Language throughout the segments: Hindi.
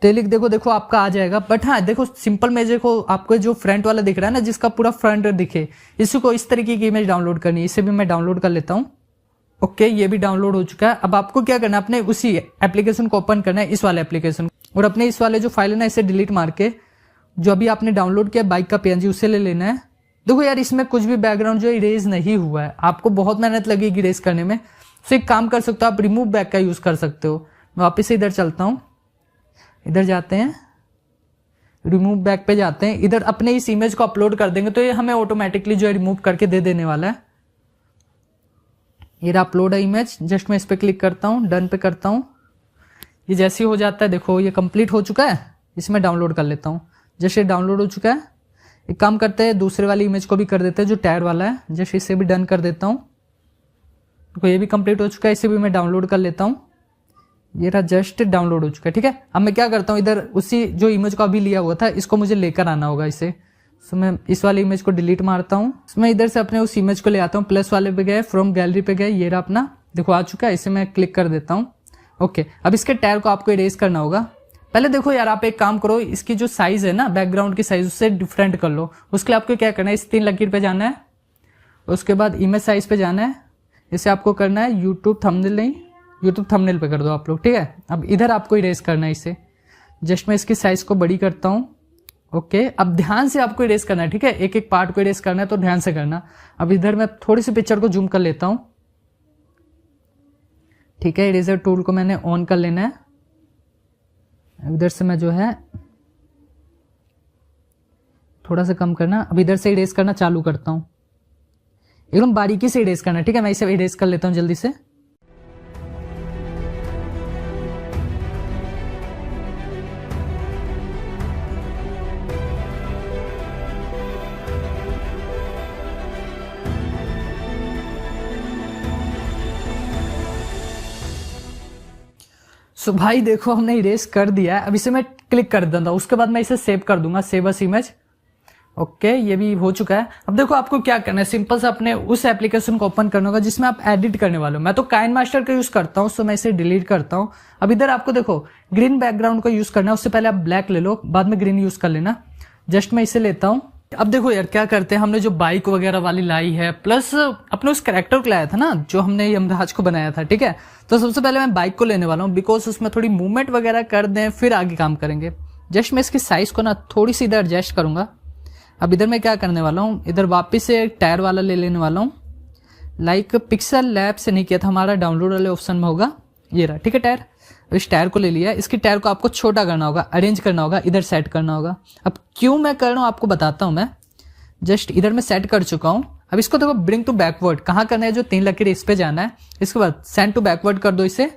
टेलिक देखो आपका आ जाएगा। बट हाँ देखो सिंपल में देखो आपको जो फ्रंट वाला दिख रहा है ना, जिसका पूरा फ्रंट दिखे, इसको इस तरीके की इमेज डाउनलोड करनी है। इसे भी मैं डाउनलोड कर लेता हूँ। ओके, ये भी डाउनलोड हो चुका है। अब आपको क्या करना है, अपने उसी एप्लीकेशन को ओपन करना है, इस वाले एप्लीकेशन, और अपने इस वाले जो फाइल है ना, इसे डिलीट मार के जो अभी आपने डाउनलोड किया बाइक का PNG, उसे ले लेना है। देखो यार इसमें कुछ भी बैकग्राउंड जो इरेज नहीं हुआ है, आपको बहुत मेहनत लगेगी इरेज करने में। तो एक काम कर सकते हो आप, रिमूव बैक का यूज कर सकते हो। मैं वापस से इधर चलता हूँ, इधर जाते हैं, रिमूव बैक पे जाते हैं, इधर अपने इस इमेज को अपलोड कर देंगे तो ये हमें ऑटोमेटिकली जो है रिमूव करके दे देने वाला है। ये अपलोड है इमेज, जस्ट मैं इस पे क्लिक करता हूँ, डन पे करता हूँ। ये जैसे ही हो जाता है देखो ये कंप्लीट हो चुका है। इसमें डाउनलोड कर लेता हूँ। जैसे डाउनलोड हो चुका है, एक काम करते हैं दूसरे वाली इमेज को भी कर देते हैं जो टायर वाला है। जैसे इसे भी डन कर देता हूँ। देखो ये भी कंप्लीट हो चुका है, इसे भी मैं डाउनलोड कर लेता हूँ। ये रहा, जस्ट डाउनलोड हो चुका है। ठीक है, अब मैं क्या करता हूँ, इधर उसी जो इमेज को अभी लिया हुआ था इसको मुझे लेकर आना होगा इसे। तो मैं इस वाली इमेज को डिलीट मारता हूँ। मैं इधर से अपने उस इमेज को ले आता हूँ, प्लस वाले पे गए, फ्रॉम गैलरी पे गए, ये रहा अपना, देखो आ चुका है। इसे मैं क्लिक कर देता हूँ। ओके, अब इसके टायर को आपको इरेज करना होगा। पहले देखो यार आप एक काम करो, इसकी जो साइज है ना, बैकग्राउंड की साइज, उससे डिफरेंट कर लो। उसके लिए आपको क्या करना है, इस 3 लकीर पे जाना है, उसके बाद इमेज साइज पे जाना है। इसे आपको करना है यूट्यूब थंबनेल, नहीं यूट्यूब थंबनेल पे कर दो आप लोग। ठीक है, अब इधर आपको इरेज करना है इसे। जस्ट मैं इसकी साइज को बड़ी करता हूँ। ओके, अब ध्यान से आपको इरेज करना है। ठीक है, एक एक पार्ट को इरेज करना है तो ध्यान से करना। अब इधर मैं थोड़ी सी पिक्चर को जूम कर लेता हूँ। ठीक है, इरेजर टूल को मैंने ऑन कर लेना है। इधर से मैं जो है थोड़ा सा कम करना। अब इधर से इरेज करना चालू करता हूँ, एकदम बारीकी से इरेज करना। ठीक है, मैं इसे इरेज कर लेता हूँ जल्दी से। सो भाई देखो हमने इरेज कर दिया है। अब इसे मैं क्लिक कर देता हूँ, उसके बाद मैं इसे सेव कर दूंगा, सेव अस इमेज। ओके, ये भी हो चुका है। अब देखो आपको क्या करना है, सिंपल से अपने उस एप्लीकेशन को ओपन करना होगा जिसमें आप एडिट करने वाले हो। मैं तो काइनमास्टर का यूज करता हूँ, सो मैं इसे डिलीट करता हूँ। अब इधर आपको देखो ग्रीन बैकग्राउंड का यूज करना है, उससे पहले आप ब्लैक ले लो, बाद में ग्रीन यूज कर लेना। जस्ट मैं इसे लेता हूँ। अब देखो यार क्या करते हैं, हमने जो बाइक वगैरह वाली लाई है, प्लस अपने उस कैरेक्टर को लाया था ना जो हमने यमराज को बनाया था। ठीक है, तो सबसे पहले मैं बाइक को लेने वाला हूँ, बिकॉज उसमें थोड़ी मूवमेंट वगैरह कर दें, फिर आगे काम करेंगे। जस्ट मैं इसकी साइज को ना थोड़ी सी इधर एडजस्ट करूंगा। अब इधर मैं क्या करने वाला हूँ, इधर वापिस से टायर वाला ले लेने वाला हूँ। लाइक पिक्सल लैब से नहीं किया था, हमारा डाउनलोड वाले ऑप्शन में होगा, ये रहा। ठीक है, टायर, इस टायर को ले लिया। इसकी टायर को आपको छोटा करना होगा, अरेंज करना होगा, इधर सेट करना होगा। अब क्यों मैं कर रहा हूँ आपको बताता हूँ मैं। जस्ट इधर मैं सेट कर चुका हूँ। अब इसको देखो ब्रिंग टू बैकवर्ड कहाँ करना है, जो 3 लकीर इस पे जाना है। इसके बाद सेंड टू बैकवर्ड कर दो इसे,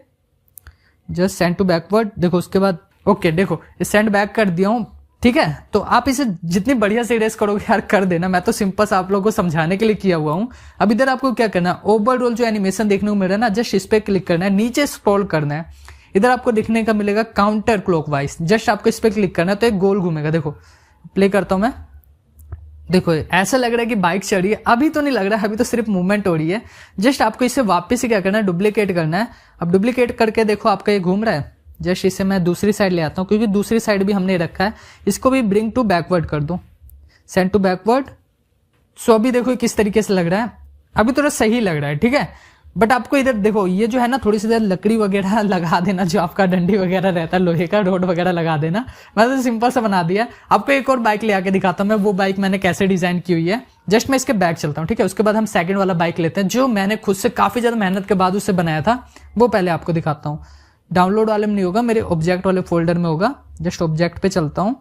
जस्ट सेंड टू बैकवर्ड। देखो उसके बाद ओके, देखो सेंड बैक कर दिया हूँ। ठीक है, तो आप इसे जितनी बढ़िया से इरेज करोगे यार कर देना। मैं तो सिंपल से आप लोगों को समझाने के लिए किया हुआ हूँ। अब इधर आपको क्या करना है, ओवरऑल जो एनिमेशन देखने को मिल रहा है ना, जस्ट इस पे क्लिक करना है, नीचे स्क्रॉल करना है। इधर आपको दिखने का मिलेगा काउंटर क्लॉकवाइज, जस्ट आपको इस पे क्लिक करना है तो एक गोल घूमेगा। देखो प्ले करता हूं मैं, देखो ऐसा लग रहा है कि बाइक चढ़ रही है, अभी तो नहीं लग रहा है, अभी तो सिर्फ मूवमेंट हो रही है। जस्ट आपको इसे वापस से क्या करना है, डुप्लीकेट करना है। अब डुप्लीकेट करके देखो आपका ये घूम रहा है। जस्ट इसे मैं दूसरी साइड ले आता हूँ, क्योंकि दूसरी साइड भी हमने रखा है। इसको भी ब्रिंग टू बैकवर्ड कर दो, सेंड टू बैकवर्ड। सो अभी देखो किस तरीके से लग रहा है, अभी थोड़ा सही लग रहा है। ठीक है, बट आपको इधर देखो ये जो है ना, थोड़ी सी देर लकड़ी वगैरह लगा देना, जो आपका डंडी वगैरह रहता है, लोहे का रोड वगैरह लगा देना। मैं तो सिंपल सा बना दिया। आपको एक और बाइक ले आके दिखाता हूँ मैं, वो बाइक मैंने कैसे डिजाइन की हुई है। जस्ट मैं इसके बैक चलता हूँ। ठीक है, उसके बाद हम सेकंड वाला बाइक लेते हैं, जो मैंने खुद से काफी ज्यादा मेहनत के बाद उसे बनाया था, वो पहले आपको दिखाता हूँ। डाउनलोड वाले में नहीं होगा, मेरे ऑब्जेक्ट वाले फोल्डर में होगा। जस्ट ऑब्जेक्ट पे चलता हूँ।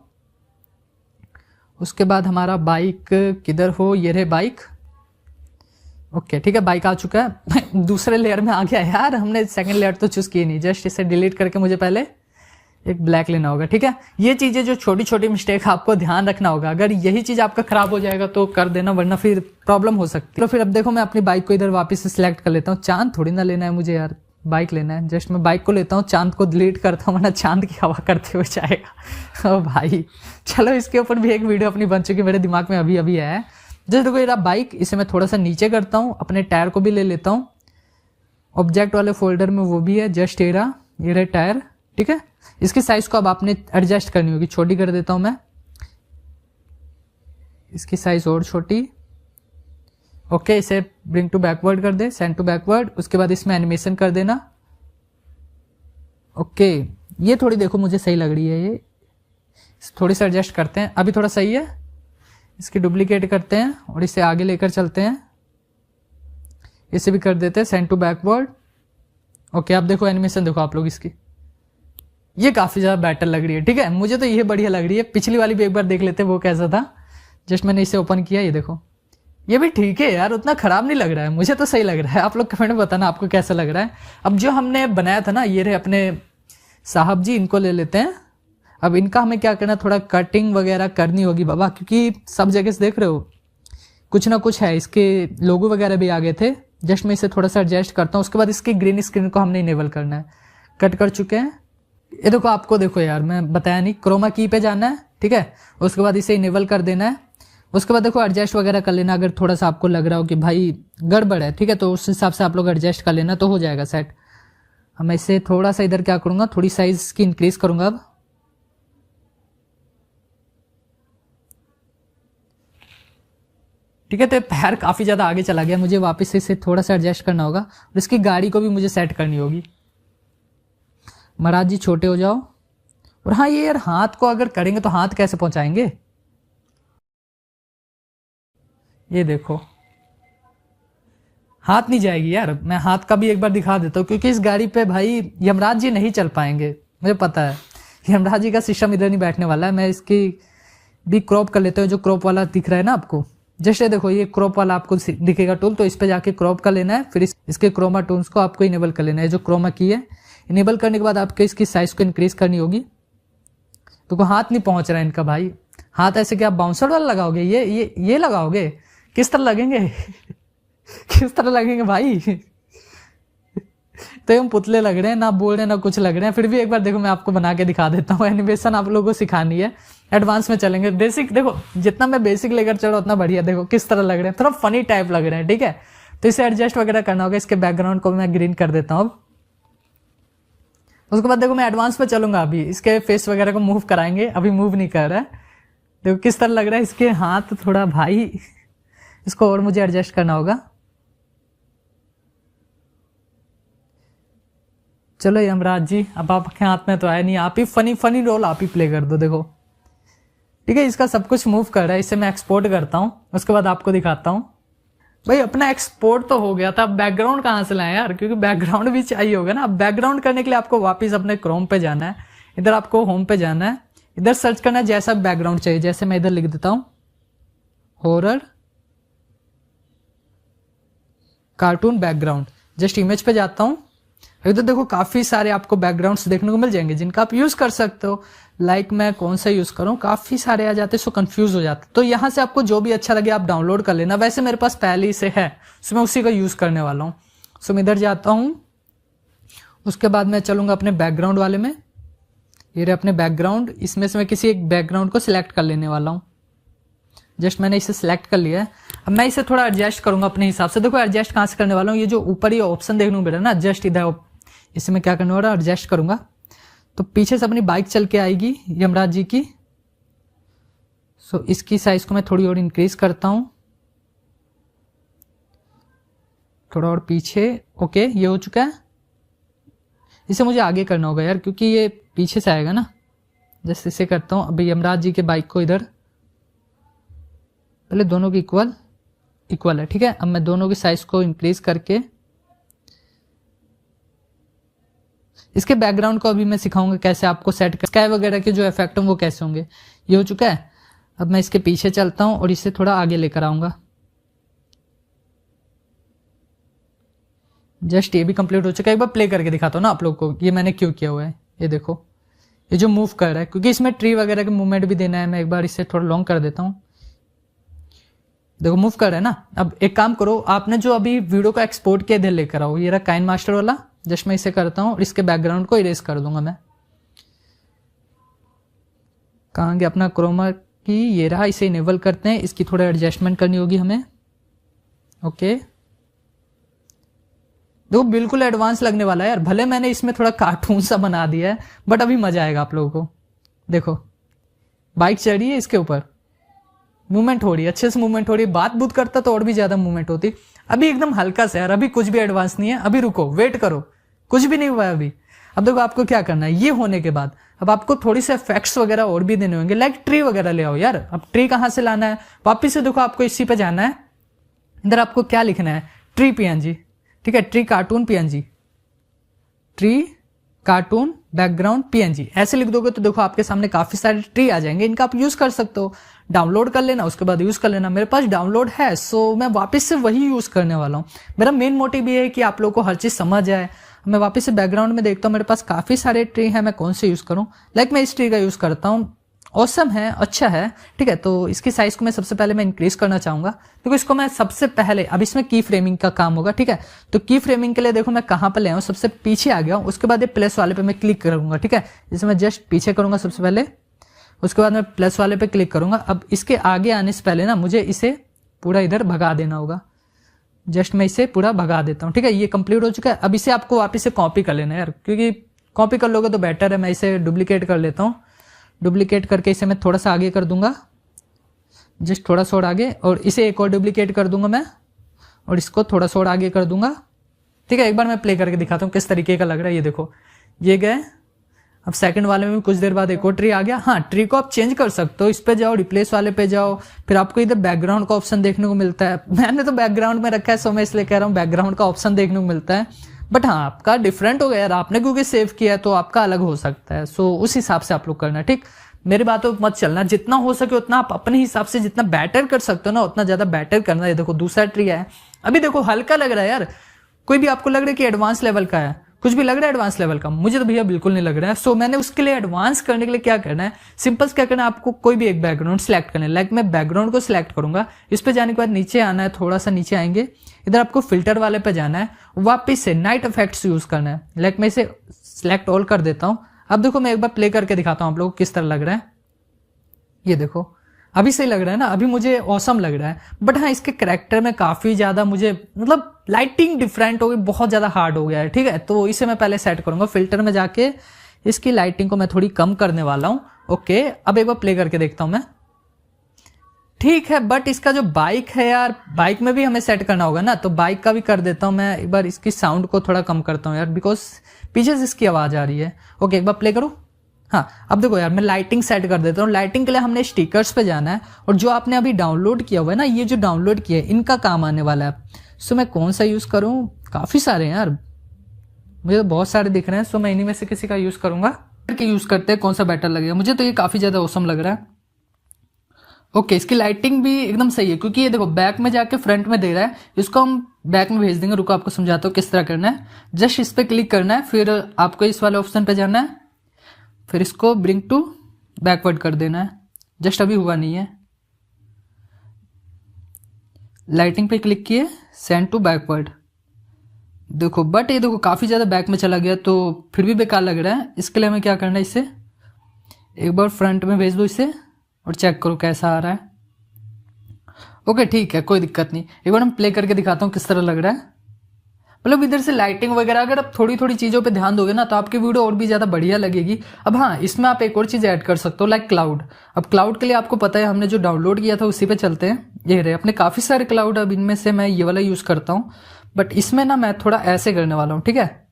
उसके बाद हमारा बाइक किधर हो, ये रहे बाइक। ओके ठीक है, बाइक आ चुका है। दूसरे लेयर में आ गया यार, हमने सेकंड लेयर तो चूज की नहीं। जस्ट इसे डिलीट करके मुझे पहले एक ब्लैक लेना होगा। ठीक है, ये चीजें जो छोटी छोटी मिस्टेक आपको ध्यान रखना होगा, अगर यही चीज आपका खराब हो जाएगा तो कर देना, वरना फिर प्रॉब्लम हो सकती है। तो फिर अब देखो मैं अपनी बाइक को इधर वापस से सिलेक्ट कर लेता हूँ। चांद थोड़ी ना लेना है मुझे यार, बाइक लेना है। जस्ट मैं बाइक को लेता हूँ, चांद को डिलीट करता हूँ, वरना चांद की हवा करते हुए जाएगा। ओ भाई चलो, इसके ऊपर भी एक वीडियो अपनी बन चुकी, मेरे दिमाग में अभी अभी आया है। जैसे देखो ये बाइक, इसे मैं थोड़ा सा नीचे करता हूँ, अपने टायर को भी ले लेता हूँ। ऑब्जेक्ट वाले फोल्डर में वो भी है, जस्ट ये रहा टायर। ठीक है। इसकी साइज को अब आपने एडजस्ट करनी होगी, छोटी कर देता हूं मैं, इसकी साइज और छोटी। ओके, इसे ब्रिंग टू बैकवर्ड कर दे, सेंड टू बैकवर्ड। उसके बाद इसमें एनिमेशन कर देना। ओके, ये थोड़ी देखो मुझे सही लग रही है, ये थोड़ी सी एडजस्ट करते हैं, अभी थोड़ा सही है। इसकी डुप्लीकेट करते हैं और इसे आगे लेकर चलते हैं, इसे भी कर देते हैं सेंड टू बैकवर्ड। ओके, अब देखो एनिमेशन देखो आप लोग इसकी, ये काफी ज्यादा बेटर लग रही है। ठीक है, मुझे तो ये बढ़िया लग रही है। पिछली वाली भी एक बार देख लेते हैं वो कैसा था। जस्ट मैंने इसे ओपन किया, ये देखो, ये भी ठीक है यार, उतना खराब नहीं लग रहा है, मुझे तो सही लग रहा है। आप लोग कमेंट में बताना आपको कैसा लग रहा है। अब जो हमने बनाया था ना, ये रहे अपने साहब जी, इनको ले लेते हैं। अब इनका हमें क्या करना, थोड़ा कटिंग वगैरह करनी होगी बाबा, क्योंकि सब जगह से देख रहे हो कुछ ना कुछ है। इसके लोगो वगैरह भी आ गए थे। जस्ट मैं इसे थोड़ा सा एडजस्ट करता हूँ। उसके बाद इसकी ग्रीन स्क्रीन को हमने इनेबल करना है, कट कर चुके हैं। ये देखो, आपको देखो यार, मैं बताया नहीं, क्रोमा की पे जाना है, ठीक है। उसके बाद इसे इनेबल कर देना है। उसके बाद देखो एडजस्ट वगैरह कर लेना, अगर थोड़ा सा आपको लग रहा हो कि भाई गड़बड़ है, ठीक है, तो उस हिसाब से आप लोग एडजस्ट कर लेना, तो हो जाएगा सेट। अब मैं इसे थोड़ा सा इधर क्या करूंगा, थोड़ी साइज की इंक्रीज करूंगा अब। ठीक है, तो पैर काफी ज्यादा आगे चला गया, मुझे वापस इसे थोड़ा सा एडजस्ट करना होगा और इसकी गाड़ी को भी मुझे सेट करनी होगी। महाराज जी छोटे हो जाओ। और हाँ, ये यार हाथ को अगर करेंगे तो हाथ कैसे पहुंचाएंगे, ये देखो हाथ नहीं जाएगी यार। मैं हाथ का भी एक बार दिखा देता हूँ, क्योंकि इस गाड़ी पे भाई यमराज जी नहीं चल पाएंगे, मुझे पता है। यमराज जी का सिस्टम इधर नहीं बैठने वाला है। मैं इसकी भी क्रॉप कर लेता हूँ, जो क्रॉप वाला दिख रहा है ना आपको। जैसे देखो, ये क्रॉप वाला आपको दिखेगा टूल, तो इस पे जाके क्रॉप कर लेना है। फिर इसके क्रोमा टूल्स को आपको इनेबल कर लेना है, जो क्रोमा की है। इनेबल करने के बाद आपको इसकी साइज को इंक्रीज करनी होगी। तो हाथ नहीं पहुंच रहा है इनका भाई। हाथ ऐसे क्या बाउंसर वाला लगाओगे, ये लगाओगे, किस तरह लगेंगे किस तरह लगेंगे भाई तो हम पुतले लग रहे हैं, ना बोल रहे हैं ना कुछ लग रहे हैं। फिर भी एक बार देखो, मैं आपको बना के दिखा देता हूँ। एनिमेशन आप लोगों को सिखानी है, एडवांस में चलेंगे। बेसिक देखो, जितना मैं बेसिक लेकर चलो उतना बढ़िया। देखो किस तरह लग रहे हैं, थोड़ा फनी टाइप लग रहे हैं, ठीक है। तो इसे एडजस्ट वगैरह करना होगा। इसके बैकग्राउंड को मैं ग्रीन कर देता हूँ। उसके बाद देखो, मैं एडवांस में चलूंगा, अभी इसके फेस वगैरह को मूव कराएंगे, अभी मूव नहीं कर रहा है। देखो किस तरह लग रहा है, इसके हाथ थोड़ा भाई, इसको और मुझे एडजस्ट करना होगा। चलो यमराज जी, अब आपके हाथ में तो आया नहीं, आप ही फनी रोल आप ही प्ले कर दो। देखो ठीक है, इसका सब कुछ मूव कर रहा है। इसे मैं एक्सपोर्ट करता हूं, उसके बाद आपको दिखाता हूं। भाई अपना एक्सपोर्ट तो हो गया था, बैकग्राउंड कहां से लाए यार, क्योंकि बैकग्राउंड भी चाहिए होगा ना। बैकग्राउंड करने के लिए आपको वापस अपने क्रोम पे जाना है, इधर आपको होम पे जाना है, इधर सर्च करना है जैसा बैकग्राउंड चाहिए। जैसे मैं इधर लिख देता हूं, horror cartoon background. Just image पे जाता हूं। अभी तो देखो काफी सारे आपको बैकग्राउंड्स देखने को मिल जाएंगे, जिनका आप यूज कर सकते हो। लाइक मैं कौन सा यूज करूं, काफी सारे आ जाते हैं, सो कंफ्यूज हो जाते। तो यहां से आपको जो भी अच्छा लगे आप डाउनलोड कर लेना। वैसे मेरे पास पहले ही से है, सो मैं उसी का यूज करने वाला हूं। सो मैं इधर जाता हूं, उसके बाद मैं चलूंगा अपने बैकग्राउंड वाले में। ये रहे अपने बैकग्राउंड, इसमें से मैं किसी एक बैकग्राउंड को सिलेक्ट कर लेने वाला हूं। जस्ट मैंने इसे सिलेक्ट कर लिया है। अब मैं इसे थोड़ा एडजस्ट करूंगा अपने हिसाब से। देखो एडजस्ट कहां से करने वाला हूँ, ये जो ऊपर ये ऑप्शन देखने को मिल रहा है ना, जस्ट इधर, इसे मैं क्या करने वाला हूँ, एडजस्ट करूंगा। तो पीछे से अपनी बाइक चल के आएगी यमराज जी की। सो इसकी साइज को मैं थोड़ी और इंक्रीज करता हूं, थोड़ा और पीछे। ओके, ये हो चुका है। इसे मुझे आगे करना होगा यार, क्योंकि ये पीछे से आएगा ना। जैसे इसे करता हूं। अभी यमराज जी के बाइक को इधर, पहले दोनों की इक्वल है, ठीक है। अब मैं दोनों की साइज को इंक्रीज करके, इसके बैकग्राउंड को अभी मैं सिखाऊंगा कैसे आपको सेट कर, स्काई वगैरह के जो इफेक्ट होंगे वो कैसे होंगे। ये हो चुका है। अब मैं इसके पीछे चलता हूं और इसे थोड़ा आगे लेकर आऊंगा। जस्ट ये भी कंप्लीट हो चुका है। एक बार प्ले करके दिखाता हूं ना आप लोग को, ये मैंने क्यों किया हुआ है। ये देखो, ये जो मूव कर रहा है, क्योंकि इसमें ट्री वगैरह का मूवमेंट भी देना है। मैं एक बार इसे थोड़ा लॉन्ग कर देता हूं। देखो मूव कर रहा है ना। अब एक काम करो, आपने जो अभी वीडियो को एक्सपोर्ट किया इधर लेकर आओ। ये रहा काइन मास्टर वाला। जस्ट मैं इसे करता हूं और इसके बैकग्राउंड को इरेज कर दूंगा मैं। कहां गया अपना क्रोमा की, ये रहा। इसे इनेबल करते हैं, इसकी थोड़ा एडजस्टमेंट करनी होगी हमें। ओके, देखो बिल्कुल एडवांस लगने वाला है यार। भले मैंने इसमें थोड़ा कार्टून सा बना दिया है, बट अभी मजा आएगा आप लोगों को। देखो बाइक चढ़ रही है, इसके ऊपर मूवमेंट हो रही है, अच्छे से मूवमेंट हो रही है। बात बूत करता तो और भी ज्यादा मूवमेंट होती। अभी एकदम हल्का सा यार, अभी कुछ भी एडवांस नहीं है। अभी रुको, वेट करो, कुछ भी नहीं हुआ है अभी। अब देखो आपको क्या करना है, ये होने के बाद अब आपको थोड़ी से इफेक्ट्स वगैरह और भी देने होंगे, लाइक ट्री वगैरह ले आओ यार। अब ट्री कहाँ से लाना है, वापिस से देखो आपको इसी पे जाना है। इधर आपको क्या लिखना है, ट्री पीएनजी, ठीक है, tree cartoon PNG, tree cartoon background PNG, ऐसे लिख दोगे तो देखो आपके सामने काफी सारे ट्री आ जाएंगे। इनका आप यूज कर सकते हो, डाउनलोड कर लेना, उसके बाद यूज कर लेना। मेरे पास डाउनलोड है, सो मैं वापस से वही यूज करने वाला हूँ। मेरा मेन मोटिव ये है कि आप लोगों को हर चीज समझ आए। मैं वापस से बैकग्राउंड में देखता हूँ, मेरे पास काफी सारे ट्री हैं, मैं कौन से यूज करूँ। लाइक मैं इस ट्री का यूज करता हूँ, ऑसम है, अच्छा है, ठीक है। तो इसकी साइज को मैं सबसे पहले मैं इंक्रीज करना चाहूंगा। देखो इसको मैं सबसे पहले, अब इसमें की फ्रेमिंग का काम होगा, ठीक है। तो की फ्रेमिंग के लिए देखो मैं कहां पर ले आऊं, सबसे पीछे आ गया हूं। उसके बाद ये प्लस वाले पे मैं क्लिक करूंगा, ठीक है। जैसे मैं जस्ट पीछे करूंगा सबसे पहले, उसके बाद मैं प्लस वाले पे क्लिक करूंगा। अब इसके आगे आने से पहले ना मुझे इसे पूरा इधर भगा देना होगा। जस्ट मैं इसे पूरा भगा देता हूँ, ठीक है। ये कंप्लीट हो चुका है। अब इसे आपको वापिस से कॉपी कर लेना है यार, क्योंकि कॉपी कर लोगे तो बेटर है। मैं इसे डुप्लीकेट कर लेता हूँ। डुप्लीकेट करके इसे मैं थोड़ा सा आगे कर दूंगा, जस्ट थोड़ा सा और आगे, और इसे एक और डुप्लीकेट कर दूंगा मैं, और इसको थोड़ा सा और आगे कर दूंगा, ठीक है। एक बार मैं प्ले करके दिखाता हूँ किस तरीके का लग रहा है। ये देखो ये गए। अब सेकंड वाले में भी कुछ देर बाद एक और ट्री आ गया। हाँ, ट्री को आप चेंज कर सकते हो, इस पे जाओ, रिप्लेस वाले पे जाओ, फिर आपको इधर बैकग्राउंड का ऑप्शन देखने को मिलता है। मैंने तो बैकग्राउंड में रखा है, सो मैं इसलिए कह रहा हूँ बैकग्राउंड का ऑप्शन देखने को मिलता है। बट हाँ, आपका डिफरेंट हो गया यार, आपने क्योंकि सेव किया है तो आपका अलग हो सकता है। सो उस हिसाब से आप लोग करना, ठीक। मेरी बातों मत चलना, जितना हो सके उतना आप अपने हिसाब से जितना बेटर कर सकते हो ना उतना ज्यादा बेटर करना। ये देखो दूसरा ट्री है। अभी देखो हल्का लग रहा है यार, कोई भी आपको लग रहा है कि एडवांस लेवल का है, कुछ भी लग रहा है एडवांस लेवल का, मुझे तो भैया बिल्कुल नहीं लग रहा है। सो मैंने उसके लिए एडवांस करने के लिए क्या करना है, सिंपल क्या करना है, आपको कोई भी एक बैकग्राउंड सिलेक्ट करना है। लाइक मैं बैकग्राउंड को सिलेक्ट करूंगा, इस पे जाने के बाद नीचे आना है, थोड़ा सा नीचे आएंगे, इधर आपको फिल्टर वाले पे जाना है, वापिस से नाइट इफेक्ट्स यूज करना है। लाइक मैं इसे सिलेक्ट ऑल कर देता हूं। अब देखो मैं एक बार प्ले करके दिखाता हूं आप लोगों को किस तरह लग रहा है। ये देखो अभी सही लग रहा है ना, अभी मुझे ऑसम लग रहा है। बट हाँ, इसके कैरेक्टर में काफी ज्यादा मुझे मतलब लाइटिंग डिफरेंट हो गई, बहुत ज्यादा हार्ड हो गया है, ठीक है। तो इसे मैं पहले सेट करूंगा, फिल्टर में जाके इसकी लाइटिंग को मैं थोड़ी कम करने वाला हूं। ओके, अब एक बार प्ले करके देखता हूं मैं, ठीक है। बट इसका जो बाइक है यार, बाइक में भी हमें सेट करना होगा ना, तो बाइक का भी कर देता हूं मैं। एक बार इसकी साउंड को थोड़ा कम करता हूं यार, बिकॉज पीछे से इसकी आवाज आ रही है। ओके, एक बार प्ले करूं। हाँ, अब देखो यार मैं लाइटिंग सेट कर देता हूँ। लाइटिंग के लिए हमने स्टिकर्स पे जाना है, और जो आपने अभी डाउनलोड किया हुआ है ना, ये जो डाउनलोड किया है इनका काम आने वाला है। सो मैं कौन सा यूज करूँ, काफी सारे हैं यार, मुझे तो बहुत सारे दिख रहे हैं। सो मैं इन्हीं में से किसी का यूज करूंगा। यूज करते हैं, कौन सा बेटर लगेगा। मुझे तो ये काफी ज्यादा औसम लग रहा है। ओके, इसकी लाइटिंग भी एकदम सही है, क्योंकि ये देखो बैक में जाके फ्रंट में दे रहा है। इसको हम बैक में भेज देंगे। रुको आपको समझाता हूँ किस तरह करना है। जस्ट इस पे क्लिक करना है, फिर आपको इस वाले ऑप्शन पे जाना है, फिर इसको ब्रिंग टू बैकवर्ड कर देना है। जस्ट अभी हुआ नहीं है, लाइटिंग पे क्लिक किए, सेंड टू बैकवर्ड। देखो बट ये देखो काफी ज्यादा बैक में चला गया, तो फिर भी बेकार लग रहा है। इसके लिए हमें क्या करना है, इसे एक बार फ्रंट में भेज दो इसे, और चेक करो कैसा आ रहा है। ओके ठीक है, कोई दिक्कत नहीं। एक बार हम प्ले करके दिखाता हूँ किस तरह लग रहा है। मतलब इधर से लाइटिंग वगैरह अगर आप थोड़ी थोड़ी चीजों पे ध्यान दोगे ना, तो आपकी वीडियो और भी ज्यादा बढ़िया लगेगी। अब हाँ, इसमें आप एक और चीज ऐड कर सकते हो, लाइक क्लाउड। अब क्लाउड के लिए आपको पता है हमने जो डाउनलोड किया था उसी पे चलते हैं। ये रहे अपने काफी सारे क्लाउड, अब इनमें से मैं ये वाला यूज करता हूँ। बट इसमें ना मैं थोड़ा ऐसे करने वाला हूँ, ठीक है।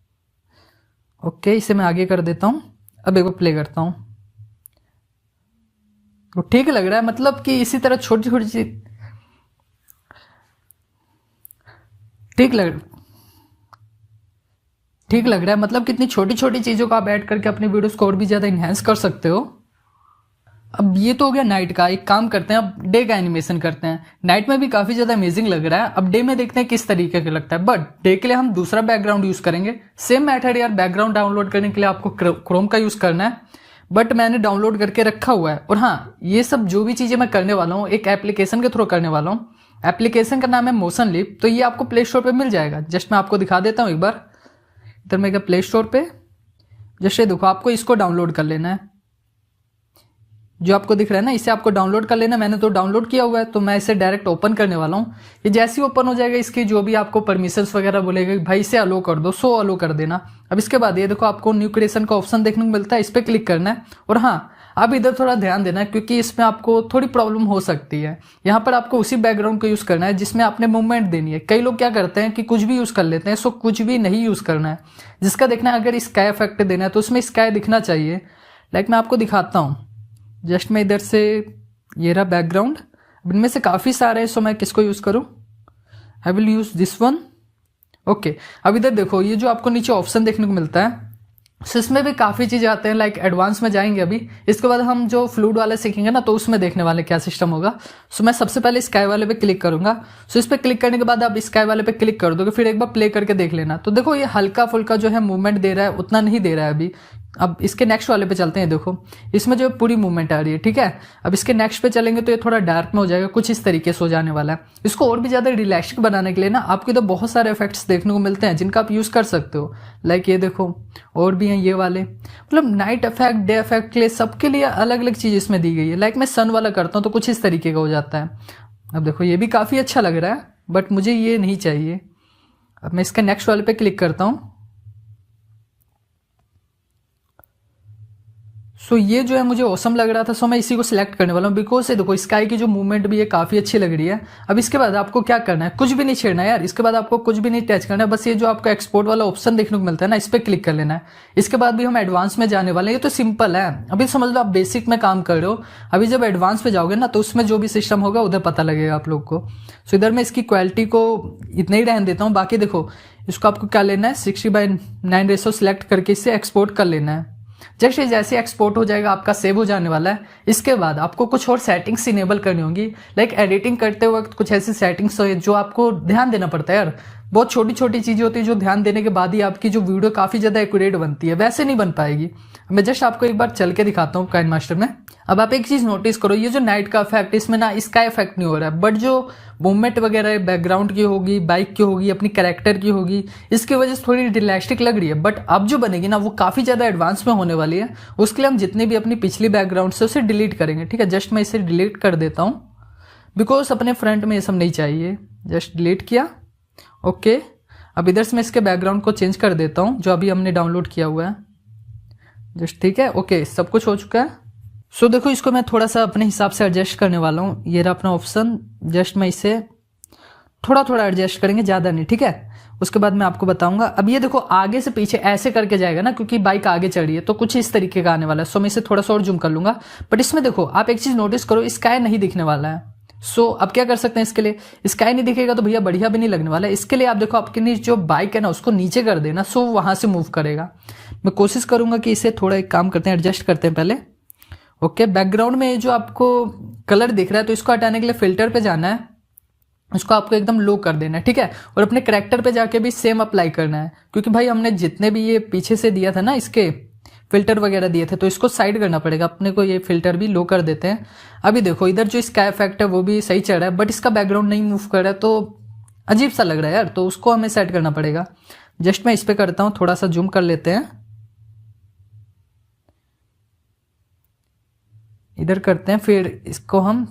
ओके, इसे मैं आगे कर देता हूँ। अब एक बार प्ले करता हूँ, तो ठीक लग रहा है। मतलब कि इसी तरह छोटी छोटी चीज ठीक लग रहा है। मतलब कितनी छोटी छोटी चीजों को आप ऐड करके अपनी वीडियोस को और भी ज्यादा इनहेंस कर सकते हो। अब ये तो हो गया नाइट का। एक काम करते हैं, अब डे का एनिमेशन करते हैं। नाइट में भी काफी ज्यादा अमेजिंग लग रहा है। अब डे में देखते हैं किस तरीके का लगता है। बट डे के लिए हम दूसरा बैकग्राउंड यूज करेंगे। सेम मेथड यार, बैकग्राउंड डाउनलोड करने के लिए आपको क्रोम का यूज करना है, बट मैंने डाउनलोड करके रखा हुआ है। और हाँ, ये सब जो भी चीजें मैं करने वाला हूँ एक एप्लीकेशन के थ्रू करने वाला हूँ। एप्लीकेशन का नाम है मोशन लिप। तो ये आपको प्ले स्टोर पे मिल जाएगा। जस्ट मैं आपको दिखा देता हूँ एक बार। इधर मैं प्ले स्टोर पे जैसे देखो, आपको इसको डाउनलोड कर लेना है। जो आपको दिख रहा है ना, इसे आपको डाउनलोड कर लेना। मैंने तो डाउनलोड किया हुआ है, तो मैं इसे डायरेक्ट ओपन करने वाला हूँ। ये जैसे ही ओपन हो जाएगा, इसकी जो भी आपको परमिशंस वगैरह बोलेगा भाई इसे अलो कर दो, सो अलो कर देना। अब इसके बाद ये देखो आपको न्यू क्रिएशन का ऑप्शन देखने को मिलता है, इस पर क्लिक करना है। और हाँ, अब इधर थोड़ा ध्यान देना है क्योंकि इसमें आपको थोड़ी प्रॉब्लम हो सकती है। यहाँ पर आपको उसी बैकग्राउंड को यूज करना है जिसमें आपने मूवमेंट देनी है। कई लोग क्या करते हैं कि कुछ भी यूज कर लेते हैं, सो कुछ भी नहीं यूज करना है। जिसका देखना है, अगर स्काई इफेक्ट देना है तो उसमें स्काई दिखना चाहिए। लाइक मैं आपको दिखाता हूँ, जस्ट मैं इधर से, ये रहा बैकग्राउंड। अब इनमें से काफ़ी सारे हैं, सो मैं किसको यूज़ करूँ? I will use this one. Okay, अब इधर देखो, ये जो आपको नीचे ऑप्शन देखने को मिलता है, सो इसमें भी काफ़ी चीज़ें आते हैं। लाइक एडवांस में जाएंगे अभी, इसके बाद हम जो फ्लूइड वाले सीखेंगे ना, तो उसमें देखने वाले क्या सिस्टम होगा। सो मैं सबसे पहले स्काई वाले पे क्लिक करूंगा। सो इस पर क्लिक करने के बाद आप स्काई वाले पे क्लिक कर दोगे, फिर एक बार प्ले करके देख लेना। तो देखो ये हल्का फुल्का जो है मूवमेंट दे रहा है, उतना नहीं दे रहा है अभी। अब इसके नेक्स्ट वाले पे चलते हैं। देखो इसमें जो पूरी मूवमेंट आ रही है, ठीक है। अब इसके नेक्स्ट पे चलेंगे तो ये थोड़ा डार्क में हो जाएगा, कुछ इस तरीके से हो जाने वाला है। इसको और भी ज़्यादा रिलैक्सिंग बनाने के लिए ना, आपको इधर बहुत सारे इफेक्ट्स देखने को मिलते हैं जिनका आप यूज़ कर सकते हो। लाइक ये देखो, और भी हैं ये वाले। मतलब नाइट इफेक्ट, डे इफेक्ट के लिए, सबके लिए अलग अलग चीज़ इसमें दी गई है। लाइक मैं सन वाला करता हूँ तो कुछ इस तरीके का हो जाता है। अब देखो ये भी काफ़ी अच्छा लग रहा है, बट मुझे ये नहीं चाहिए। अब मैं इसके नेक्स्ट वाले पे क्लिक करता हूँ। सो ये जो है मुझे औसम लग रहा था, सो मैं इसी को सिलेक्ट करने वाला हूँ। बिकॉज से देखो स्काई की जो मूवमेंट भी है काफ़ी अच्छी लग रही है। अब इसके बाद आपको क्या करना है, कुछ भी नहीं छेड़ना है यार। इसके बाद आपको कुछ भी नहीं टच करना है, बस ये जो आपको एक्सपोर्ट वाला ऑप्शन देखने को मिलता है ना, इस पर क्लिक कर लेना है। इसके बाद भी हम एडवांस में जाने वाले हैं। ये तो सिंपल है, अभी समझ लो आप बेसिक में काम कर रहे हो। अभी जब एडवांस में जाओगे ना, तो उसमें जो भी सिस्टम होगा उधर पता लगेगा आप लोग को। सो इधर मैं इसकी क्वालिटी को इतना ही रहने देता हूँ। बाकी देखो इसको आपको क्या लेना है, 60:9 रेशो सिलेक्ट करके इसे एक्सपोर्ट कर लेना है। जस्ट ये जैसे एक्सपोर्ट हो जाएगा, आपका सेव हो जाने वाला है। इसके बाद आपको कुछ और सेटिंग्स इनेबल करनी होंगी। लाइक एडिटिंग करते वक्त कुछ ऐसी सेटिंग्स हो जो आपको ध्यान देना पड़ता है यार। बहुत छोटी छोटी चीजें होती है जो ध्यान देने के बाद ही आपकी जो वीडियो काफी ज्यादा एक्यूरेट बनती है, वैसे नहीं बन पाएगी। मैं जस्ट आपको एक बार चल के दिखाता हूँ काइनमास्टर में। अब आप एक चीज नोटिस करो, ये जो नाइट का इफेक्ट, इसमें ना इसका इफेक्ट नहीं हो रहा है, बट जो मूवमेंट वगैरह बैकग्राउंड की होगी, बाइक की होगी, अपनी कैरेक्टर की होगी, इसकी वजह से थोड़ी रियलिस्टिक लग रही है। बट अब जो बनेगी ना, वो काफी ज्यादा एडवांस में होने वाली है। उसके लिए हम जितनी भी अपनी पिछली बैकग्राउंड से उसे डिलीट करेंगे, ठीक है। जस्ट मैं इसे डिलीट कर देता हूँ, बिकॉज अपने फ्रंट में ये सब नहीं चाहिए। जस्ट डिलीट किया, ओके। अब इधर से मैं इसके बैकग्राउंड को चेंज कर देता हूँ, जो अभी हमने डाउनलोड किया हुआ है। जस्ट ठीक है, ओके, सब कुछ हो चुका है। सो देखो इसको मैं थोड़ा सा अपने हिसाब से एडजस्ट करने वाला हूँ। ये रहा अपना ऑप्शन, जस्ट मैं इसे थोड़ा थोड़ा एडजस्ट करेंगे, ज़्यादा नहीं, ठीक है। उसके बाद मैं आपको बताऊंगा। अब ये देखो आगे से पीछे ऐसे करके जाएगा ना, क्योंकि बाइक आगे चढ़ रही है, तो कुछ इस तरीके का आने वाला है। सो मैं इसे थोड़ा सा और जूम कर लूंगा। बट इसमें देखो आप एक चीज़ नोटिस करो, स्काई नहीं दिखने वाला है। सो अब क्या कर सकते हैं इसके लिए, स्काई नहीं दिखेगा तो भैया बढ़िया भी नहीं लगने वाला है। इसके लिए आप देखो आपकी जो बाइक है ना, उसको नीचे कर देना, सो वहां से मूव करेगा। मैं कोशिश करूंगा कि इसे थोड़ा एक काम करते हैं, एडजस्ट करते हैं पहले। ओके, बैकग्राउंड में जो आपको कलर दिख रहा है, तो इसको हटाने के लिए फिल्टर पे जाना है, इसको आपको एकदम लो कर देना है, ठीक है। और अपने कैरेक्टर पे जाके भी सेम अप्लाई करना है, क्योंकि भाई हमने जितने भी ये पीछे से दिया था ना, इसके फिल्टर वगैरह दिए थे, तो इसको साइड करना पड़ेगा अपने को। ये फिल्टर भी लो कर देते हैं। अभी देखो इधर जो इसका इफेक्ट है वो भी सही चल रहा है, बट इसका बैकग्राउंड नहीं मूव कर रहा है, तो अजीब सा लग रहा है यार। तो उसको हमें सेट करना पड़ेगा। जस्ट मैं इस पे करता हूँ, थोड़ा सा जूम कर लेते हैं, इधर करते हैं, फिर इसको हम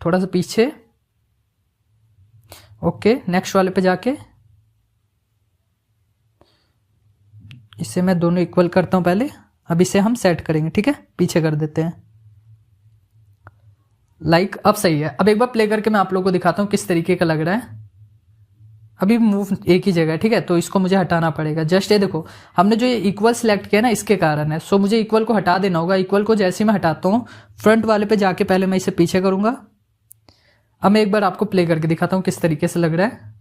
थोड़ा सा पीछे। ओके, नेक्स्ट वाले पे जाके इसे मैं दोनों इक्वल करता हूं पहले। अब इसे हम सेट करेंगे, ठीक है, पीछे कर देते हैं। लाइक अब सही है। अब एक बार प्ले करके मैं आप लोगों को दिखाता हूं किस तरीके का लग रहा है। अभी मूव एक ही जगह है, ठीक है, तो इसको मुझे हटाना पड़ेगा। जस्ट ये देखो हमने जो ये इक्वल सिलेक्ट किया ना, इसके कारण है। सो मुझे इक्वल को हटा देना होगा। इक्वल को जैसे ही मैं हटाता हूँ, फ्रंट वाले पे जाके पहले मैं इसे पीछे करूंगा। अब मैं एक बार आपको प्ले करके दिखाता हूँ किस तरीके से लग रहा है।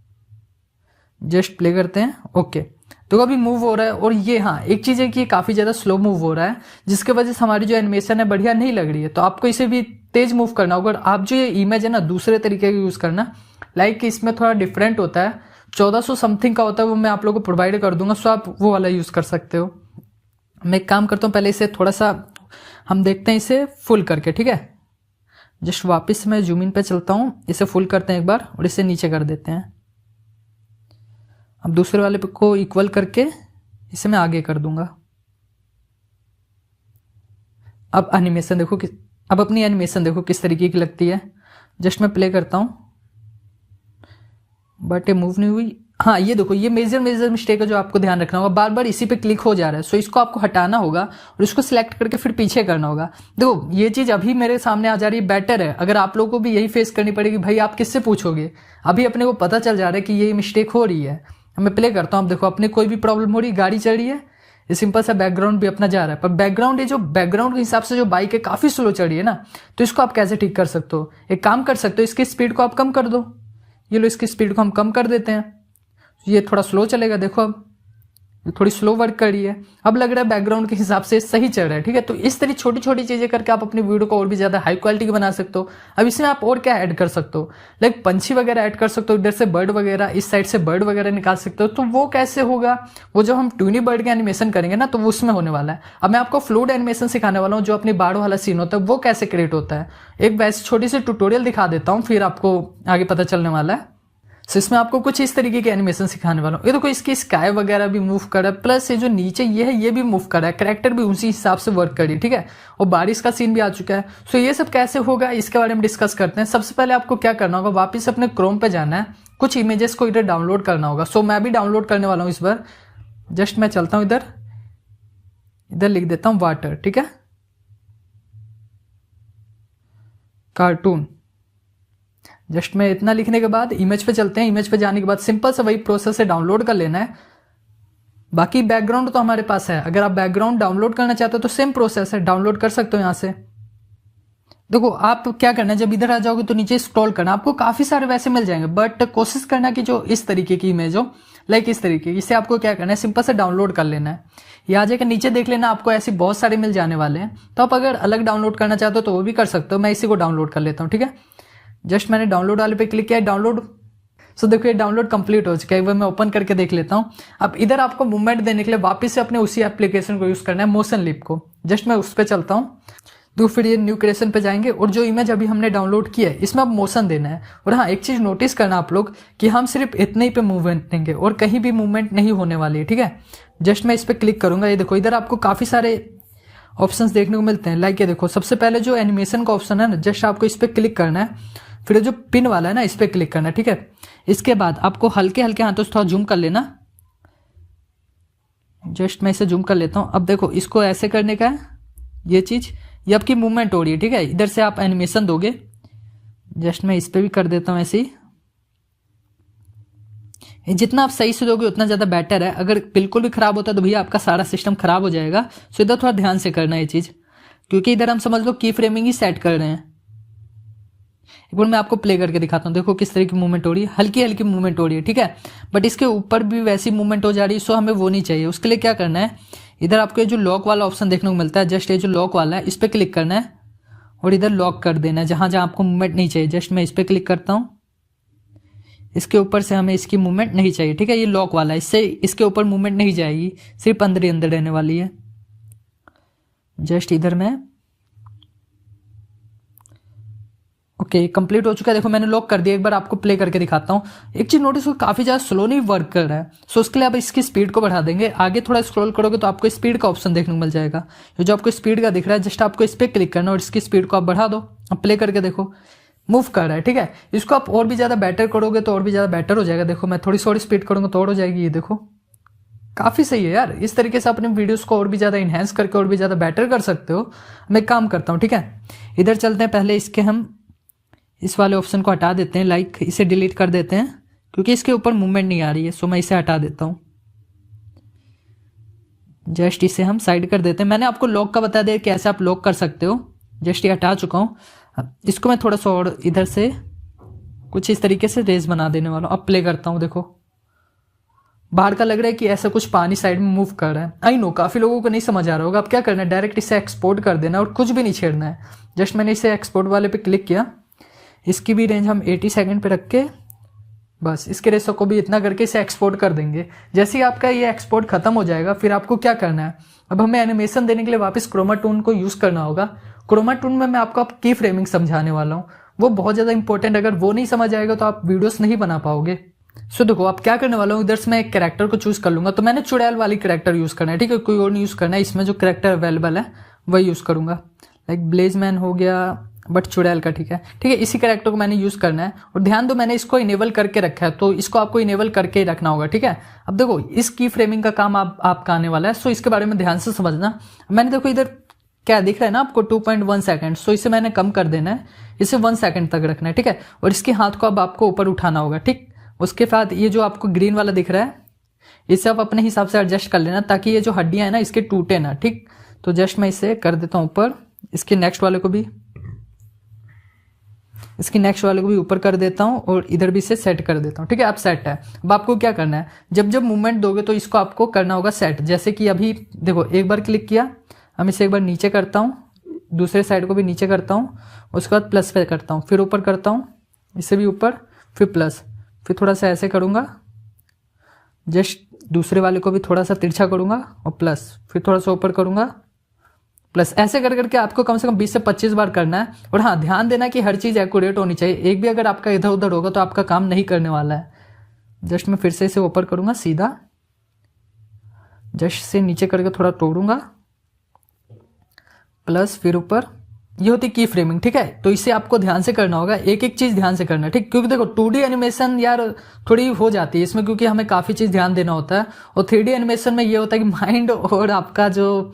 जस्ट प्ले करते हैं, ओके। तो अभी मूव हो रहा है, और ये हाँ एक चीज़ है कि काफ़ी ज़्यादा स्लो मूव हो रहा है, जिसके वजह से हमारी जो एनिमेशन है बढ़िया नहीं लग रही है। तो आपको इसे भी तेज मूव करना होगा। आप जो ये इमेज है ना, दूसरे तरीके का यूज़ करना। लाइक इसमें थोड़ा डिफरेंट होता है, 1400 समथिंग का होता है, वो मैं आप लोगों को प्रोवाइड कर दूंगा। सो आप वो वाला यूज़ कर सकते हो। मैं एक काम करता हूँ, पहले इसे थोड़ा सा हम देखते हैं इसे फुल करके, ठीक है। जस्ट वापस मैं जूम इन पे चलता हूँ, इसे फुल करते हैं एक बार, और इसे नीचे कर देते हैं। अब दूसरे वाले को इक्वल करके इसे मैं आगे कर दूंगा। अब एनिमेशन देखो कि अब अपनी एनिमेशन देखो किस तरीके की लगती है। जस्ट मैं प्ले करता हूँ बट ये मूव नहीं हुई। हाँ ये देखो, ये मेजर मिस्टेक है जो आपको ध्यान रखना होगा, बार बार इसी पे क्लिक हो जा रहा है। सो इसको आपको हटाना होगा और इसको सिलेक्ट करके फिर पीछे करना होगा। देखो ये चीज अभी मेरे सामने आ जा रही है, बेटर है। अगर आप लोगों को भी यही फेस करनी पड़ेगी, भाई आप किससे पूछोगे? अभी अपने को पता चल जा रहा है कि ये मिस्टेक हो रही है। मैं प्ले करता हूँ, अब देखो अपने कोई भी प्रॉब्लम हो रही है, गाड़ी चल रही है, ये सिंपल सा बैकग्राउंड भी अपना जा रहा है, पर बैकग्राउंड, ये जो बैकग्राउंड के हिसाब से जो बाइक है काफी स्लो चल रही है ना, तो इसको आप कैसे ठीक कर सकते हो? एक काम कर सकते हो, इसकी स्पीड को आप कम कर दो। ये लो, इसकी स्पीड को हम कम कर देते हैं, ये थोड़ा स्लो चलेगा। देखो अब ये थोड़ी स्लो वर्क कर रही है। अब लग रहा है बैकग्राउंड के हिसाब से सही चल रहा है, ठीक है। तो इस तरह छोटी छोटी चीजें करके आप अपनी वीडियो को और भी ज्यादा हाई क्वालिटी की बना सकते हो। अब इसमें आप और क्या ऐड कर सकते हो? लाइक पंछी वगैरह ऐड कर सकते हो, इधर से बर्ड वगैरह, इस साइड से बर्ड वगैरह निकाल सकते हो। तो वो कैसे होगा? वो जब हम ट्यूनी बर्ड के एनिमेशन करेंगे ना, तो वो उसमें होने वाला है। अब मैं आपको फ्लूइड एनिमेशन सिखाने वाला हूँ, जो अपनी बाढ़ वाला सीन होता है वो कैसे क्रिएट होता है। एक वैसे छोटी सी ट्यूटोरियल दिखा देता हूँ, फिर आपको आगे पता चलने वाला है। तो इसमें आपको कुछ इस तरीके के एनिमेशन सिखाने वाला हूँ। ये देखो, इसकी स्काई वगैरह भी मूव कर रहा है, प्लस ये जो नीचे ये है ये भी मूव कर रहा है, कैरेक्टर भी उसी हिसाब से वर्क कर रही है, ठीक है। और बारिश का सीन भी आ चुका है। सो ये सब कैसे होगा इसके बारे में डिस्कस करते हैं। सबसे पहले आपको क्या करना होगा, वापस अपने क्रोम पे जाना है, कुछ इमेजेस को इधर डाउनलोड करना होगा। सो मैं भी डाउनलोड करने वाला हूँ इस बार। जस्ट मैं चलता हूँ इधर लिख देता हूँ वाटर, ठीक है, कार्टून। जस्ट में इतना लिखने के बाद इमेज पे चलते हैं। इमेज पे जाने के बाद सिंपल सा वही प्रोसेस है, डाउनलोड कर लेना है। बाकी बैकग्राउंड तो हमारे पास है, अगर आप बैकग्राउंड डाउनलोड करना चाहते हो तो सेम प्रोसेस है, डाउनलोड कर सकते हो यहां से। देखो आप क्या करना है, जब इधर आ जाओगे तो नीचे स्क्रॉल करना, आपको काफी सारे वैसे मिल जाएंगे, बट कोशिश करना कि जो इस तरीके की इमेज हो, लाइक इस तरीके की। इसे आपको क्या करना है, सिंपल से डाउनलोड कर लेना है। ये आ जाएगा, नीचे देख लेना, आपको ऐसे बहुत सारे मिल जाने वाले हैं। तो आप अगर अलग डाउनलोड करना चाहते हो तो वो भी कर सकते हो। मैं इसी को डाउनलोड कर लेता हूँ, ठीक है। जस्ट मैंने डाउनलोड वाले पे क्लिक किया, डाउनलोड। सो देखो ये डाउनलोड कंप्लीट हो चुका है। एक बार मैं ओपन करके देख लेता हूँ। अब इधर आपको मूवमेंट देने के लिए वापस से अपने उसी एप्लीकेशन को यूज करना है, मोशन लिप को। जस्ट मैं उस पर चलता हूँ, तो फिर ये न्यू क्रिएशन पे जाएंगे और जो इमेज अभी हमने डाउनलोड किया है इसमें अब मोशन देना है। और हाँ, एक चीज नोटिस करना आप लोग कि हम सिर्फ इतने ही पे मूवमेंट देंगे और कहीं भी मूवमेंट नहीं होने वाली है, ठीक है। जस्ट मैं इस पर क्लिक करूंगा, ये देखो इधर आपको काफी सारे ऑप्शंस देखने को मिलते हैं। लाइक ये देखो, सबसे पहले जो एनिमेशन का ऑप्शन है ना, जस्ट आपको इस पर क्लिक करना है। फिर जो पिन वाला है ना, इस पर क्लिक करना है, ठीक है। इसके बाद आपको हल्के हल्के हाथों से थोड़ा जूम कर लेना। जस्ट मैं इसे जूम कर लेता हूं। अब देखो इसको ऐसे करने का है, ये चीज, ये आपकी मूवमेंट हो रही है, ठीक है। इधर से आप एनिमेशन दोगे। जस्ट मैं इस पे भी कर देता हूं ऐसे ही। जितना आप सही से दोगे उतना ज्यादा बेटर है। अगर बिल्कुल भी खराब होता है तो भैया आपका सारा सिस्टम खराब हो जाएगा। सो इधर थोड़ा ध्यान से करना है ये चीज, क्योंकि इधर हम समझ लो की फ्रेमिंग ही सेट कर रहे हैं। एक बार मैं आपको प्ले करके दिखाता हूँ। देखो किस तरह की मूवमेंट हो रही है, हल्की हल्की मूवमेंट हो रही है, ठीक है। बट इसके ऊपर भी वैसी मूवमेंट हो जा रही है, सो हमें वो नहीं चाहिए। उसके लिए क्या करना है, इधर आपको ये जो लॉक वाला ऑप्शन देखने को मिलता है, जस्ट ये जो लॉक वाला है इस पर क्लिक करना है और इधर लॉक कर देना है जहां जहां आपको मूवमेंट नहीं चाहिए। जस्ट मैं इस पर क्लिक करता हूँ, इसके ऊपर से हमें इसकी मूवमेंट नहीं चाहिए, ठीक है। ये लॉक वाला है, इससे इसके ऊपर मूवमेंट नहीं जाएगी, सिर्फ अंदर ही अंदर रहने वाली है। जस्ट इधर मैं ओके कंप्लीट हो चुका है। देखो मैंने लॉक कर दिया। एक बार आपको प्ले करके दिखाता हूँ। एक चीज नोटिस, काफी ज्यादा स्लो नहीं वर्क कर रहा है। सो उसके लिए आप इसकी स्पीड को बढ़ा देंगे। आगे थोड़ा स्क्रॉल करोगे तो आपको स्पीड का ऑप्शन देखने को मिल जाएगा। जो आपको स्पीड का दिख रहा है, जस्ट आपको इस पर क्लिक करना और इसकी स्पीड को आप बढ़ा दो। अब प्ले करके देखो, मूव कर रहा है, ठीक है। इसको आप और भी ज्यादा बेटर करोगे तो और भी ज्यादा बेटर हो जाएगा। देखो मैं थोड़ी सी और स्पीड करूंगा तो और हो जाएगी। ये देखो काफी सही है यार। इस तरीके से अपने वीडियोस को और भी ज्यादा इनहेंस करके और भी ज्यादा बेटर कर सकते हो। मैं काम करता हूँ, ठीक है। इधर चलते हैं, पहले इसके हम इस वाले ऑप्शन को हटा देते हैं, लाइक इसे डिलीट कर देते हैं क्योंकि इसके ऊपर मूवमेंट नहीं आ रही है। सो मैं इसे हटा देता हूं। जस्ट इसे हम साइड कर देते हैं। मैंने आपको लॉक का बता दिया कैसे आप लॉक कर सकते हो। जस्ट ये हटा चुका हूं। इसको मैं थोड़ा सा और इधर से कुछ इस तरीके से रेस बना देने वाला हूं। अब प्ले करता हूं। देखो बाहर का लग रहा है कि ऐसा कुछ पानी साइड में मूव कर रहा है। आई नो काफी लोगों को नहीं समझ आ रहा होगा। अब क्या करना है, डायरेक्ट इसे एक्सपोर्ट कर देना और कुछ भी नहीं छेड़ना है। जस्ट मैंने इसे एक्सपोर्ट वाले पे क्लिक किया। इसकी भी रेंज हम 80 सेकंड पे रख के बस इसके रेशो को भी इतना करके इसे एक्सपोर्ट कर देंगे। जैसे ही आपका ये एक्सपोर्ट खत्म हो जाएगा, फिर आपको क्या करना है, अब हमें एनिमेशन देने के लिए वापस क्रोमा टून को यूज करना होगा। क्रोमा टून में मैं आपको की फ्रेमिंग समझाने वाला हूँ, वो बहुत ज्यादा इंपॉर्टेंट। अगर वो नहीं समझ आएगा तो आप वीडियोस नहीं बना पाओगे। सो देखो आप क्या करने वाला हूँ, इधर से मैं एक कैरेक्टर को चूज कर लूंगा। तो मैंने चुड़ैल वाली कैरेक्टर यूज करना है, ठीक है। कोई और नहीं यूज करना है। इसमें जो कैरेक्टर अवेलेबल है वही यूज करूंगा। लाइक ब्लेजमैन हो गया, बट चुड़ैल का, ठीक है। इसी कैरेक्टर को मैंने यूज़ करना है। और ध्यान दो मैंने इसको इनेबल करके रखा है, तो इसको आपको इनेबल करके ही रखना होगा, ठीक है। अब देखो इस की फ्रेमिंग का काम आपका आने वाला है, सो इसके बारे में ध्यान से समझना। मैंने देखो इधर क्या दिख रहा है ना आपको 2.1 सेकेंड, सो इसे मैंने कम कर देना है, इसे 1 सेकेंड तक रखना है, ठीक है। और इसके हाथ को अब आपको ऊपर उठाना होगा, ठीक। उसके बाद ये जो आपको ग्रीन वाला दिख रहा है इसे आप अपने हिसाब से एडजस्ट कर लेना, ताकि ये जो हड्डियां है ना इसके टूटे ना, ठीक। तो जस्ट मैं इसे कर देता हूँ ऊपर, इसके नेक्स्ट वाले को भी ऊपर कर देता हूँ, और इधर भी इसे सेट कर देता हूँ, ठीक है। अब सेट है। अब आपको क्या करना है, जब जब मूवमेंट दोगे तो इसको आपको करना होगा सेट। जैसे कि अभी देखो एक बार क्लिक किया, हम इसे एक बार नीचे करता हूँ, दूसरे साइड को भी नीचे करता हूँ, उसके बाद प्लस पे करता हूँ, फिर ऊपर करता हूँ, इसे भी ऊपर, फिर प्लस, फिर थोड़ा सा ऐसे करूँगा, जस्ट दूसरे वाले को भी थोड़ा सा तिरछा करूँगा और प्लस, फिर थोड़ा सा ऊपर करूँगा प्लस। ऐसे कर करके आपको कम से कम 20 से 25 बार करना है। और हाँ, ध्यान देना कि हर चीज़ एक्यूरेट होनी चाहिए, एक भी अगर आपका इधर उधर होगा तो आपका काम नहीं करने वाला है। जस्ट मैं फिर से इसे ऊपर करूँगा सीधा, जस्ट से नीचे करके थोड़ा तोड़ूंगा, प्लस फिर ऊपर। ये होती की फ्रेमिंग, ठीक है। तो इसे आपको ध्यान से करना होगा, एक एक चीज ध्यान से करना, ठीक। क्योंकि देखो 2D एनिमेशन यार थोड़ी हो जाती है इसमें, क्योंकि हमें काफी चीज ध्यान देना होता है। और 3D एनिमेशन में ये होता है कि माइंड और आपका जो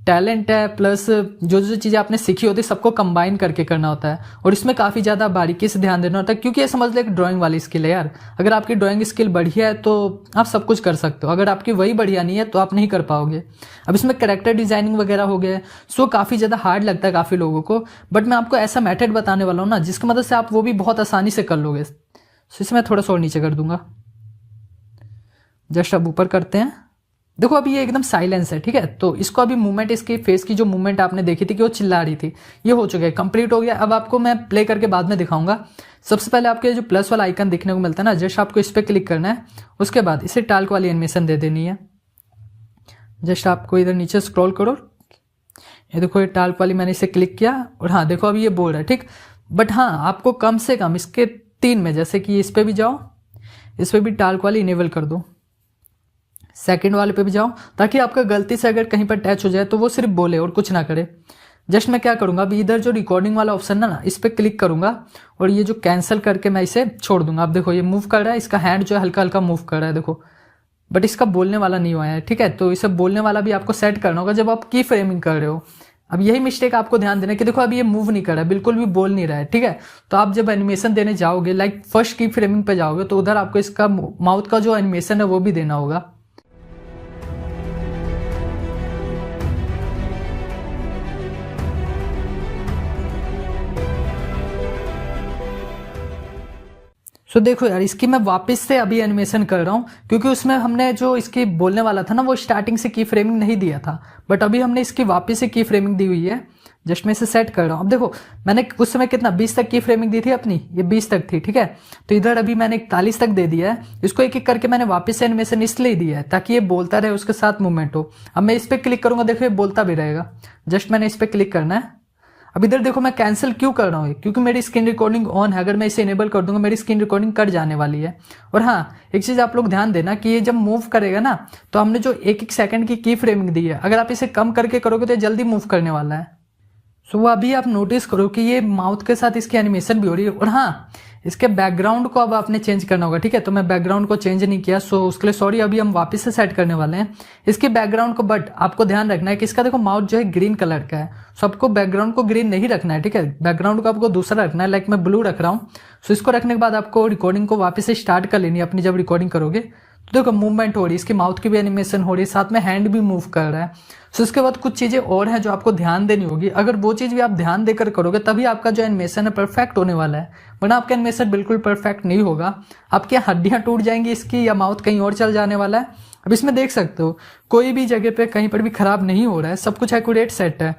टैलेंट है प्लस जो जो चीज़ें आपने सीखी होती है सबको कंबाइन करके करना होता है। और इसमें काफ़ी ज़्यादा बारीकी से ध्यान देना होता है, क्योंकि ये समझ लो एक ड्राइंग वाली स्किल है यार। अगर आपकी ड्राइंग स्किल बढ़िया है तो आप सब कुछ कर सकते हो, अगर आपकी वही बढ़िया नहीं है तो आप नहीं कर पाओगे। अब इसमें कैरेक्टर डिजाइनिंग वगैरह हो गया, सो काफ़ी ज़्यादा हार्ड लगता है काफ़ी लोगों को, बट मैं आपको ऐसा मेथड बताने वाला हूँ ना जिसकी मदद से आप वो भी बहुत आसानी से कर लोगे। सो इसमें थोड़ा सा और नीचे कर दूंगा, जस्ट अब ऊपर करते हैं। देखो अभी ये एकदम साइलेंस है, ठीक है। तो इसको अभी मूवमेंट, इसके फेस की जो मूवमेंट आपने देखी थी कि वो चिल्ला रही थी, ये हो चुका है, कंप्लीट हो गया। अब आपको मैं प्ले करके बाद में दिखाऊंगा। सबसे पहले आपके जो प्लस वाला आइकन दिखने को मिलता है ना, जस्ट आपको इस पर क्लिक करना है, उसके बाद इसे टाल्क वाली एनिमेशन दे देनी है। जस्ट आपको इधर नीचे स्क्रॉल करो, ये देखो ये टाल्क वाली मैंने इसे क्लिक किया, और हाँ देखो अभी ये बोल रहा है, ठीक। बट हाँ आपको कम से कम इसके 3 में, जैसे कि इस पर भी जाओ, इस पर भी टाल्क वाली इनेबल कर दो, सेकंड वाले पे भी जाओ, ताकि आपका गलती से अगर कहीं पर टच हो जाए तो वो सिर्फ बोले और कुछ ना करे। जस्ट मैं क्या करूंगा, अभी इधर जो रिकॉर्डिंग वाला ऑप्शन है ना, इस पर क्लिक करूंगा और ये जो कैंसिल करके मैं इसे छोड़ दूंगा। आप देखो ये मूव कर रहा है, इसका हैंड जो है हल्का हल्का मूव कर रहा है, देखो, बट इसका बोलने वाला नहीं हुआ है, ठीक है। तो इसे बोलने वाला भी आपको सेट करना होगा जब आप की फ्रेमिंग कर रहे हो। अब यही मिस्टेक आपको ध्यान देना है कि देखो अभी ये मूव नहीं कर रहा है, बिल्कुल भी बोल नहीं रहा है, ठीक है। तो आप जब एनिमेशन देने जाओगे, लाइक फर्स्ट की फ्रेमिंग पे जाओगे, तो उधर आपको इसका माउथ का जो एनिमेशन है वो भी देना होगा। सो देखो यार, इसकी मैं वापस से अभी एनिमेशन कर रहा हूँ, क्योंकि उसमें हमने जो इसकी बोलने वाला था ना वो स्टार्टिंग से की फ्रेमिंग नहीं दिया था, बट अभी हमने इसकी वापस से की फ्रेमिंग दी हुई है। जस्ट मैं इसे सेट कर रहा हूँ। अब देखो मैंने उस समय कितना 20 तक की फ्रेमिंग दी थी अपनी, ये 20 तक थी, ठीक है। तो इधर अभी मैंने 41 तक दे दिया है। इसको एक एक करके मैंने वापस से एनिमेशन इसलिए दिया है ताकि ये बोलता रहे, उसके साथ मूवमेंट हो। अब मैं इस पर क्लिक करूंगा, देखो ये बोलता भी रहेगा। जस्ट मैंने इस पर क्लिक करना है। अब इधर देखो मैं कैंसिल क्यों कर रहा हूँ, क्योंकि मेरी स्क्रीन रिकॉर्डिंग ऑन है। अगर मैं इसे इनेबल कर दूंगा मेरी स्क्रीन रिकॉर्डिंग कट जाने वाली है। और हाँ एक चीज आप लोग ध्यान देना कि ये जब मूव करेगा ना, तो हमने जो एक एक सेकंड की फ्रेमिंग दी है, अगर आप इसे कम करके करोगे तो ये जल्दी मूव करने वाला है। सो अभी आप नोटिस करो कि ये माउथ के साथ इसकी एनिमेशन भी हो रही है। और हाँ इसके बैकग्राउंड को अब आपने चेंज करना होगा, ठीक है। तो मैं बैकग्राउंड को चेंज नहीं किया, सो उसके लिए सॉरी। अभी हम वापस से सेट करने वाले हैं इसके बैकग्राउंड को, बट आपको ध्यान रखना है कि इसका देखो माउथ जो है ग्रीन कलर का है, सो आपको बैकग्राउंड को ग्रीन नहीं रखना है, ठीक है। बैकग्राउंड को आपको दूसरा रखना है, लाइक मैं ब्लू रख रहा हूँ। सो इसको रखने के बाद आपको रिकॉर्डिंग को वापस से स्टार्ट कर लेनी है अपनी। जब रिकॉर्डिंग करोगे तो देखो मूवमेंट हो रही है, इसकी माउथ की भी एनिमेशन हो रही है, साथ में हैंड भी मूव कर रहा है। सो उसके बाद कुछ चीजें और हैं जो आपको ध्यान देनी होगी। अगर वो चीज भी आप ध्यान देकर करोगे तभी आपका जो एनिमेशन है परफेक्ट होने वाला है, वरना आपका एनिमेशन बिल्कुल परफेक्ट नहीं होगा। आपकी हड्डियां टूट जाएंगी इसकी, या माउथ कहीं और चल जाने वाला है। अब इसमें देख सकते हो कोई भी जगह पे कहीं पर भी खराब नहीं हो रहा है, सब कुछ एक्यूरेट सेट है।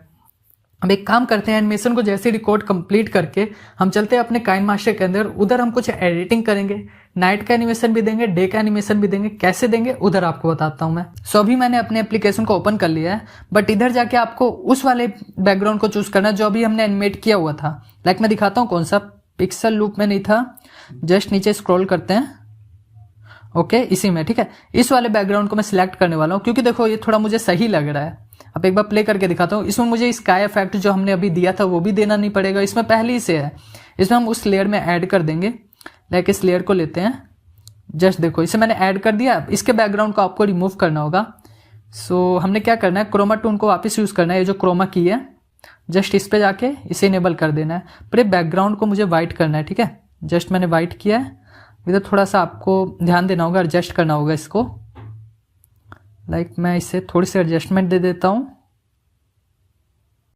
अब एक काम करते हैं, एनिमेशन को जैसे रिकॉर्ड कंप्लीट करके हम चलते हैं अपने काइन मास्टर के अंदर। उधर हम कुछ एडिटिंग करेंगे, नाइट का एनिमेशन भी देंगे, डे का एनिमेशन भी देंगे। कैसे देंगे उधर आपको बताता हूं मैं। सो अभी मैंने अपने एप्लीकेशन को ओपन कर लिया है, बट इधर जाके आपको उस वाले बैकग्राउंड को चूज करना है जो अभी हमने एनिमेट किया हुआ था। लाइक मैं दिखाता हूँ कौन सा, पिक्सल लूप में नहीं था। जस्ट नीचे स्क्रॉल करते हैं, ओके इसी में, ठीक है। इस वाले बैकग्राउंड को मैं सिलेक्ट करने वाला हूँ, क्योंकि देखो ये थोड़ा मुझे सही लग रहा है। अब एक बार प्ले करके दिखाता हूँ। इसमें मुझे स्काई इफेक्ट जो हमने अभी दिया था वो भी देना नहीं पड़ेगा, इसमें पहले ही से है। इसमें हम उस लेयर में ऐड कर देंगे। लाइक इस लेयर को लेते हैं, जस्ट देखो इसे मैंने ऐड कर दिया। इसके बैकग्राउंड को आपको रिमूव करना होगा। सो हमने क्या करना है, क्रोमा टून को वापस यूज करना है। ये जो क्रोमा की है जस्ट इस पे जाके इसे इनेबल कर देना है। पर बैकग्राउंड को मुझे वाइट करना है, ठीक है। जस्ट मैंने वाइट किया है। इधर थोड़ा सा आपको ध्यान देना होगा, एडजस्ट करना होगा इसको। लाइक मैं इसे थोड़ी सी एडजस्टमेंट दे देता हूँ।